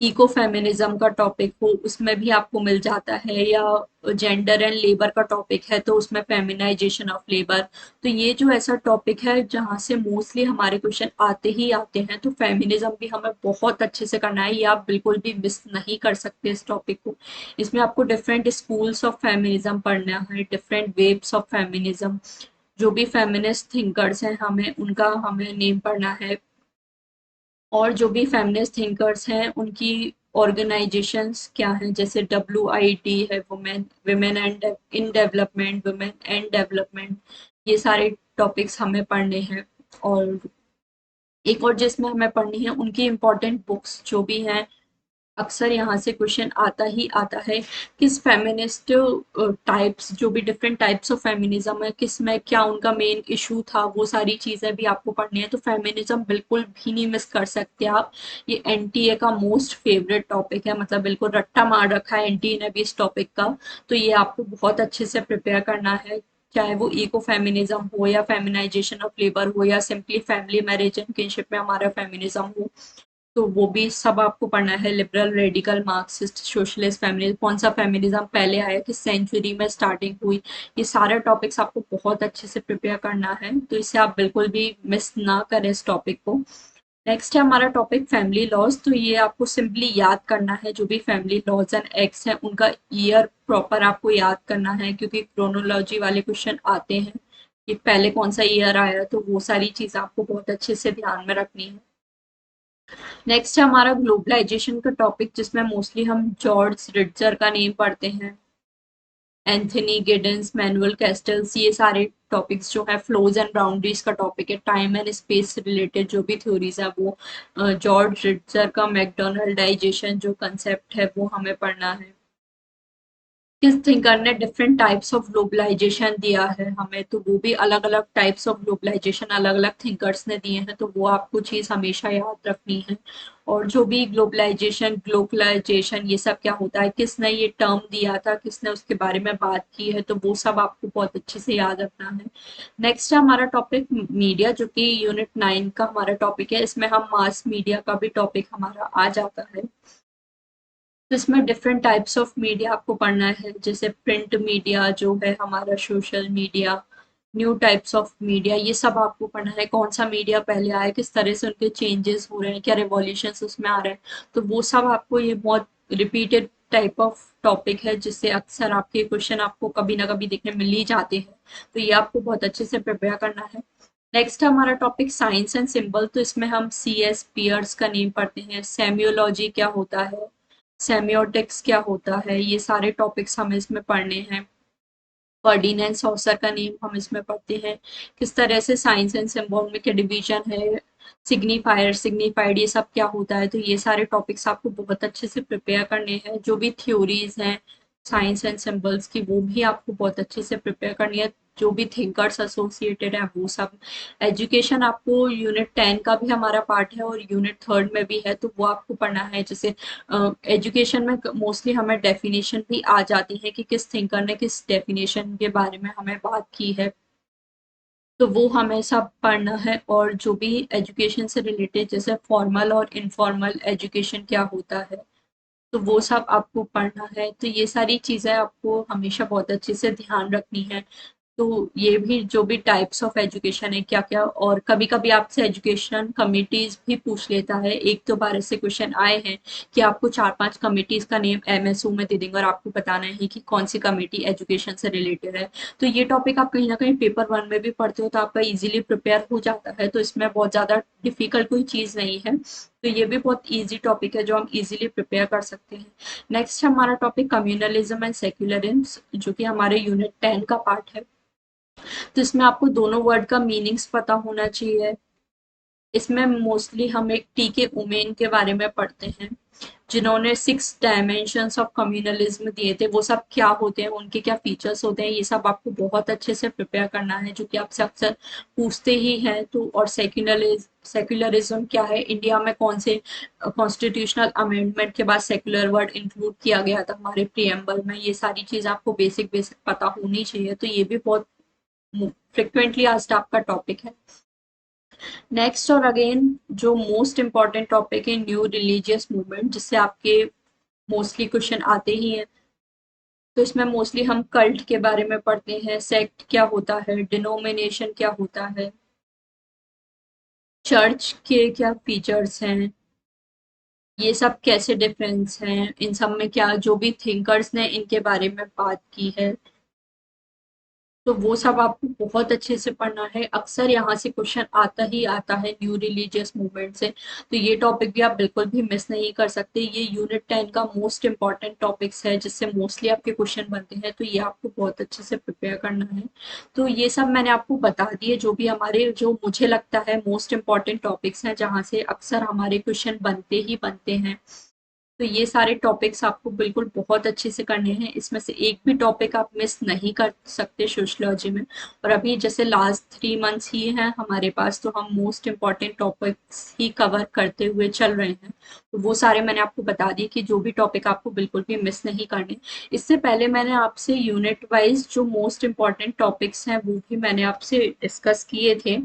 इको फेमिनिज्म का टॉपिक हो उसमें भी आपको मिल जाता है, या जेंडर एंड लेबर का टॉपिक है तो उसमें फेमिनाइजेशन ऑफ लेबर। तो ये जो ऐसा टॉपिक है जहाँ से मोस्टली हमारे क्वेश्चन आते ही आते हैं, तो फेमिनिज्म भी हमें बहुत अच्छे से करना है, ये आप बिल्कुल भी मिस नहीं कर सकते इस टॉपिक को। इसमें आपको डिफरेंट स्कूल्स ऑफ फेमिनिज्म पढ़ना है, डिफरेंट वेव्स ऑफ फेमिनिज्म, जो भी फेमिनिस्ट थिंकर्स हैं हमें नेम पढ़ना है, और जो भी फेमिनिस्ट थिंकर्स हैं उनकी ऑर्गेनाइजेशंस क्या हैं, जैसे WID है, women women and in development, women and development, ये सारे टॉपिक्स हमें पढ़ने हैं। और एक और जिसमें हमें पढ़नी है उनकी इम्पोर्टेंट बुक्स जो भी हैं, अक्सर यहाँ से क्वेश्चन आता ही आता है, किस फेमिनिस्ट टाइप्स, जो भी डिफरेंट टाइप्स ऑफ फेमिनिज्म है, किस में क्या उनका मेन इशू था, वो सारी चीज़ें भी आपको पढ़नी है, तो फेमिनिज्म बिल्कुल भी नहीं मिस कर सकते आप। ये NTA का मोस्ट फेवरेट टॉपिक है, मतलब बिल्कुल रट्टा मार रखा है NTA ने भी इस टॉपिक का, तो ये आपको बहुत अच्छे से प्रिपेयर करना है, चाहे वो इको फेमिनिज्म हो, या फेमिनाइजेशन ऑफ लेबर हो, या simply family marriage and kinship में हमारा फेमिनिज्म हो, तो वो भी सब आपको पढ़ना है। Liberal, radical, Marxist, socialist feminism, कौन सा फेमिनिज्म पहले आया, किस सेंचुरी में स्टार्टिंग हुई, ये सारे टॉपिक्स आपको बहुत अच्छे से प्रिपेयर करना है, तो इसे आप बिल्कुल भी मिस ना करें इस टॉपिक को। नेक्स्ट है हमारा टॉपिक फैमिली लॉज, तो ये आपको सिंपली याद करना है, जो भी फैमिली लॉज एंड एक्ट्स हैं उनका ईयर प्रॉपर आपको याद करना है, क्योंकि क्रोनोलॉजी वाले क्वेश्चन आते हैं कि पहले कौन सा ईयर आया, तो वो सारी चीज़ आपको बहुत अच्छे से ध्यान में रखनी है। नेक्स्ट है हमारा ग्लोबलाइजेशन का टॉपिक, जिसमें मोस्टली हम जॉर्ज रिट्जर का नेम पढ़ते हैं, एंथनी गिडन्स, मैनुअल कैस्टल्स, ये सारे टॉपिक्स जो है, फ्लोज एंड बाउंड्रीज का टॉपिक है, टाइम एंड स्पेस से रिलेटेड जो भी थ्योरीज है वो, जॉर्ज रिट्जर का मैकडोनल्डाइजेशन जो कंसेप्ट है वो हमें पढ़ना है। किस थिंकर ने डिफरेंट टाइप्स ऑफ ग्लोबलाइजेशन दिया है हमें, तो वो भी अलग अलग टाइप्स ऑफ ग्लोबलाइजेशन अलग अलग थिंकर्स ने दिए हैं, तो वो आपको चीज हमेशा याद रखनी है। और जो भी ग्लोबलाइजेशन ये सब क्या होता है, किसने ये टर्म दिया था, किसने उसके बारे में बात की है, तो वो सब आपको बहुत अच्छे से याद रखना है। नेक्स्ट है हमारा टॉपिक मीडिया, जो कि यूनिट 9 का हमारा टॉपिक है, इसमें हम मास मीडिया का भी टॉपिक हमारा आ जाता है। तो इसमें डिफरेंट टाइप्स ऑफ मीडिया आपको पढ़ना है, जैसे प्रिंट मीडिया जो है हमारा, social media, new types of media, ये सब आपको पढ़ना है, कौन सा मीडिया पहले आया, किस तरह से उनके चेंजेस हो रहे हैं, क्या रिवॉल्यूशंस उसमें आ रहे हैं, तो वो सब आपको, ये बहुत रिपीटेड टाइप ऑफ टॉपिक है, जिससे अक्सर आपके क्वेश्चन आपको कभी ना कभी देखने मिल ही जाते हैं, तो ये आपको बहुत अच्छे से प्रिपेयर करना है। नेक्स्ट हमारा टॉपिक साइंस एंड सिंबल, तो इसमें हम CS पियर्स का नेम पढ़ते हैं, सेमियोलॉजी क्या होता है, सेमियोटिक्स क्या होता है, ये सारे टॉपिक्स हमें इसमें पढ़ने हैं। फर्डिनेंड सॉसर का नेम हम इसमें पढ़ते हैं, किस तरह से साइंस एंड सिंबल में क्या डिवीजन है, सिग्निफायर, सिग्निफाइड, ये सब क्या होता है, तो ये सारे टॉपिक्स आपको बहुत अच्छे से प्रिपेयर करने हैं, जो भी थ्योरीज हैं साइंस एंड सिंबल्स की वो भी आपको बहुत अच्छे से प्रिपेयर करनी है, जो भी थिंकर्स एसोसिएटेड है वो सब। एजुकेशन आपको यूनिट 10 का भी हमारा पार्ट है, और यूनिट 3 में भी है, तो वो आपको पढ़ना है, जैसे एजुकेशन में मोस्टली हमें डेफिनेशन भी आ जाती है कि किस थिंकर ने किस डेफिनेशन के बारे में हमें बात की है, तो वो हमें सब पढ़ना है। और जो भी एजुकेशन से रिलेटेड, जैसे फॉर्मल और इनफॉर्मल एजुकेशन क्या होता है, तो वो सब आपको पढ़ना है, तो ये सारी चीज़ें आपको हमेशा बहुत अच्छे से ध्यान रखनी है। तो ये भी जो भी टाइप्स ऑफ एजुकेशन है क्या क्या, और कभी कभी आपसे एजुकेशन कमिटीज भी पूछ लेता है, 1 2 बार ऐसे क्वेश्चन आए हैं कि आपको 4 5 कमिटीज का नेम MSU में दे देंगे और आपको बताना है कि कौन सी कमेटी एजुकेशन से रिलेटेड है, तो ये टॉपिक आप कहीं ना कहीं पेपर 1 में भी पढ़ते हो तो आपका इजीली प्रिपेयर हो जाता है, तो इसमें बहुत ज़्यादा डिफिकल्ट कोई चीज़ नहीं है, तो ये भी बहुत इजी टॉपिक है जो हम इजीली प्रिपेयर कर सकते हैं। नेक्स्ट हमारा टॉपिक कम्युनलिज्म एंड सेक्युलरिज्म, जो कि हमारे यूनिट 10 का पार्ट है, तो इसमें आपको दोनों वर्ड का मीनिंग्स पता होना चाहिए, इसमें मोस्टली हम एक टी के उमेन के बारे में पढ़ते हैं, जिन्होंने 6 डायमेंशंस ऑफ कम्युनलिज्म दिए थे। वो सब क्या होते हैं, उनके क्या फीचर्स होते हैं, ये सब आपको बहुत अच्छे से प्रिपेयर करना है, जो कि आपसे अक्सर पूछते ही हैं। तो और सेक्युलरिज्म क्या है, इंडिया में कौन से कॉन्स्टिट्यूशनल अमेंडमेंट के बाद सेक्युलर वर्ड इंक्लूड किया गया था हमारे प्रीएम्बल में, ये सारी चीज आपको बेसिक बेसिक पता होनी चाहिए। तो ये भी बहुत फ्रिक्वेंटली आस्क्ड आपका टॉपिक है। नेक्स्ट और अगेन जो मोस्ट इम्पॉर्टेंट टॉपिक है, न्यू रिलीजियस मूवमेंट, जिससे आपके मोस्टली क्वेश्चन आते ही हैं। तो इसमें मोस्टली हम कल्ट के बारे में पढ़ते हैं, सेक्ट क्या होता है, डिनोमिनेशन क्या होता है, चर्च के क्या फीचर्स हैं, ये सब कैसे डिफरेंस हैं, इन सब में क्या जो भी थिंकर्स ने इनके बारे में बात की है। तो वो सब आपको बहुत अच्छे से पढ़ना है। अक्सर यहाँ से क्वेश्चन आता ही आता है न्यू रिलीजियस मूवमेंट से। तो ये टॉपिक भी आप बिल्कुल भी मिस नहीं कर सकते। ये यूनिट 10 का मोस्ट इंपॉर्टेंट टॉपिक्स है, जिससे मोस्टली आपके क्वेश्चन बनते हैं। तो ये आपको बहुत अच्छे से प्रिपेयर करना है। तो ये सब मैंने आपको बता दिए, जो भी हमारे जो मुझे लगता है मोस्ट इंपॉर्टेंट टॉपिक्स हैं, जहाँ से अक्सर हमारे क्वेश्चन बनते ही बनते हैं। तो ये सारे टॉपिक्स आपको बिल्कुल बहुत अच्छे से करने हैं। इसमें से एक भी टॉपिक आप मिस नहीं कर सकते सोशियोलॉजी में। और अभी जैसे लास्ट 3 मंथ्स ही हैं हमारे पास, तो हम मोस्ट इम्पॉर्टेंट टॉपिक्स ही कवर करते हुए चल रहे हैं। तो वो सारे मैंने आपको बता दिए कि जो भी टॉपिक आपको बिल्कुल भी मिस नहीं करने। इससे पहले मैंने आपसे यूनिट वाइज जो मोस्ट इम्पॉर्टेंट टॉपिक्स हैं वो भी मैंने आपसे डिस्कस किए थे।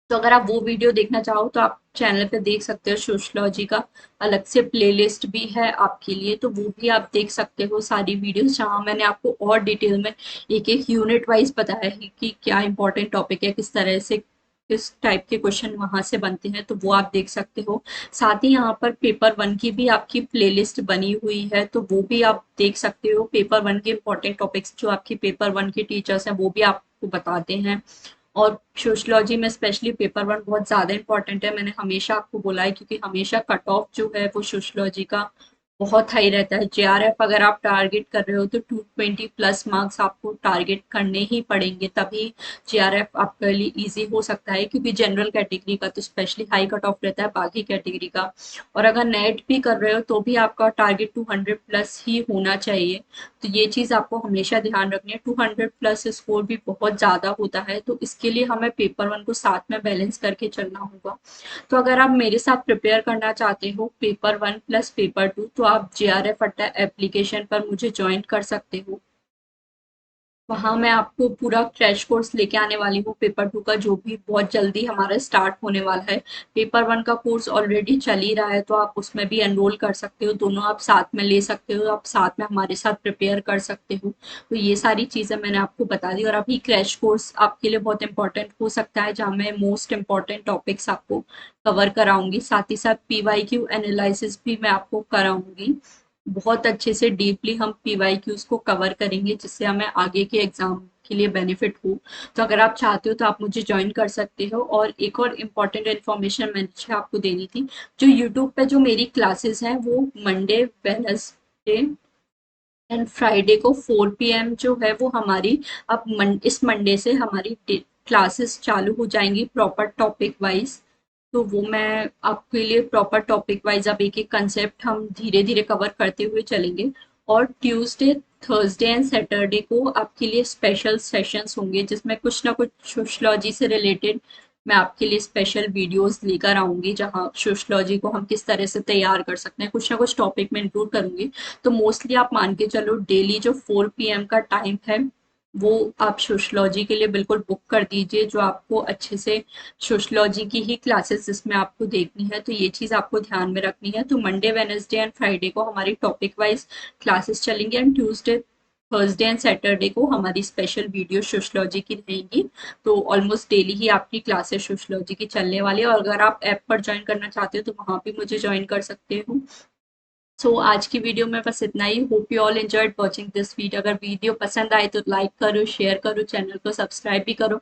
तो अगर आप वो वीडियो देखना चाहो तो आप चैनल पे देख सकते हो। सोशियोलॉजी का अलग से प्लेलिस्ट भी है आपके लिए, तो वो भी आप देख सकते हो सारी वीडियोस, जहाँ मैंने आपको और डिटेल में एक एक यूनिट वाइज बताया है कि क्या इंपॉर्टेंट टॉपिक है, किस तरह से किस टाइप के क्वेश्चन वहां से बनते हैं। तो वो आप देख सकते हो। साथ ही यहाँ पर पेपर 1 की भी आपकी प्लेलिस्ट बनी हुई है, तो वो भी आप देख सकते हो। पेपर 1 के इंपॉर्टेंट टॉपिक्स जो आपके पेपर 1 के टीचर्स हैं वो भी आपको बताते हैं। और सोशियोलॉजी में स्पेशली पेपर 1 बहुत ज़्यादा इंपॉर्टेंट है। मैंने हमेशा आपको बोला है, क्योंकि हमेशा कट ऑफ जो है वो सोशियोलॉजी का बहुत हाई रहता है। जेआरएफ अगर आप टारगेट कर रहे हो तो 220 प्लस मार्क्स आपको टारगेट करने ही पड़ेंगे, तभी जेआरएफ आपके लिए इजी हो सकता है। क्योंकि जनरल कैटेगरी का तो स्पेशली हाई कट ऑफ रहता है, बाकी कैटेगरी का। और अगर नेट भी कर रहे हो तो भी आपका टारगेट 200 प्लस ही होना चाहिए। तो ये चीज़ आपको हमेशा ध्यान रखनी है। 200 प्लस स्कोर भी बहुत ज़्यादा होता है, तो इसके लिए हमें पेपर 1 को साथ में बैलेंस करके चलना होगा। तो अगर आप मेरे साथ प्रिपेयर करना चाहते हो पेपर 1 प्लस पेपर 2, तो आप जेआरएफ अड्डा एप्लीकेशन पर मुझे ज्वाइन कर सकते हो। वहाँ मैं आपको पूरा क्रैश कोर्स लेके आने वाली हूँ पेपर 2 का, जो भी बहुत जल्दी हमारा स्टार्ट होने वाला है। पेपर 1 का कोर्स ऑलरेडी चल ही रहा है, तो आप उसमें भी एनरोल कर सकते हो। दोनों आप साथ में ले सकते हो, आप साथ में हमारे साथ प्रिपेयर कर सकते हो। तो ये सारी चीज़ें मैंने आपको बता दी। और अभी क्रैश कोर्स आपके लिए बहुत इंपॉर्टेंट हो सकता है, जहाँ मैं मोस्ट इंपॉर्टेंट टॉपिक्स आपको कवर कराऊंगी। साथ ही साथ पीवाईक्यू एनालिसिस भी मैं आपको कराऊंगी। बहुत अच्छे से डीपली हम पीवाईक्यूज को कवर करेंगे, जिससे हमें आगे के एग्जाम के लिए बेनिफिट हो। तो अगर आप चाहते हो तो आप मुझे ज्वाइन कर सकते हो। और एक और इम्पॉर्टेंट इन्फॉर्मेशन मैंने आपको देनी थी। जो यूट्यूब पे जो मेरी क्लासेस हैं वो मंडे, वेडनेसडे एंड फ्राइडे को 4 PM जो है वो हमारी अब इस मंडे से हमारी क्लासेस चालू हो जाएंगी प्रॉपर टॉपिक वाइज। तो वो मैं आपके लिए प्रॉपर टॉपिक वाइज अब एक एक कंसेप्ट हम धीरे धीरे कवर करते हुए चलेंगे। और ट्यूसडे, थर्सडे एंड सैटरडे को आपके लिए स्पेशल सेशंस होंगे, जिसमें कुछ ना कुछ सोशलॉजी से रिलेटेड मैं आपके लिए स्पेशल वीडियोस लेकर आऊंगी, जहां सोशलॉजी को हम किस तरह से तैयार कर सकते हैं, कुछ ना कुछ टॉपिक में इंक्लूड करूंगी। तो मोस्टली आप मान के चलो डेली जो 4 PM का टाइम है वो आप सोशलॉजी के लिए बिल्कुल बुक कर दीजिए, जो आपको अच्छे से सोशलॉजी की ही क्लासेस जिसमें आपको देखनी है। तो ये चीज़ आपको ध्यान में रखनी है। तो मंडे, वेनसडे एंड फ्राइडे को हमारी टॉपिक वाइज क्लासेस चलेंगी, and Tuesday, Thursday and Saturday को हमारी स्पेशल वीडियो सोशलॉजी की रहेंगी। तो ऑलमोस्ट डेली ही आपकी क्लासेस सोशलॉजी की चलने वाली है। और अगर आप ऐप पर ज्वाइन करना चाहते हो तो वहाँ भी मुझे ज्वाइन कर सकते हो। सो आज की वीडियो में बस इतना ही। Hope you all enjoyed watching this video. अगर वीडियो पसंद आए तो लाइक करो, शेयर करो, चैनल को सब्सक्राइब भी करो।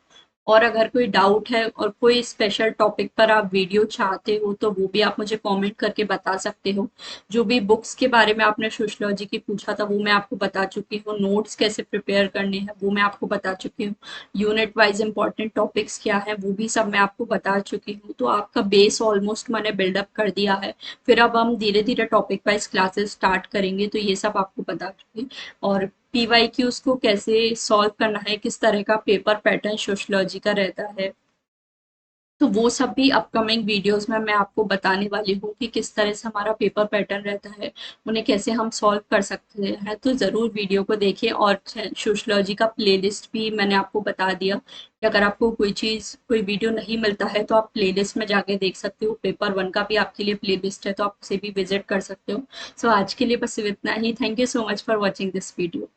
और अगर कोई डाउट है और कोई स्पेशल टॉपिक पर आप वीडियो चाहते हो तो वो भी आप मुझे कमेंट करके बता सकते हो। जो भी बुक्स के बारे में आपने सोशियोलॉजी की पूछा था वो मैं आपको बता चुकी हूँ, नोट्स कैसे प्रिपेयर करने हैं वो मैं आपको बता चुकी हूँ, यूनिट वाइज इंपॉर्टेंट टॉपिक्स क्या है वो भी सब मैं आपको बता चुकी हूँ। तो आपका बेस ऑलमोस्ट मैंने बिल्डअप कर दिया है। फिर अब हम धीरे धीरे टॉपिक वाइज क्लासेस स्टार्ट करेंगे, तो ये सब आपको बता चुकी। और पीवाईक्यूज को कैसे सॉल्व करना है, किस तरह का पेपर पैटर्न सोशियोलॉजी का रहता है, तो वो सब भी अपकमिंग वीडियोस में मैं आपको बताने वाली हूँ कि किस तरह से हमारा पेपर पैटर्न रहता है, उन्हें कैसे हम सॉल्व कर सकते हैं। तो ज़रूर वीडियो को देखिए। और सोशियोलॉजी का प्लेलिस्ट भी मैंने आपको बता दिया कि अगर आपको कोई चीज़ कोई वीडियो नहीं मिलता है तो आप प्लेलिस्ट में जाके देख सकते हो। पेपर वन का भी आपके लिए प्लेलिस्ट है, तो आप उसे भी विजिट कर सकते हो। सो आज के लिए बस सिर्फ इतना ही। Thank you so much for watching this video.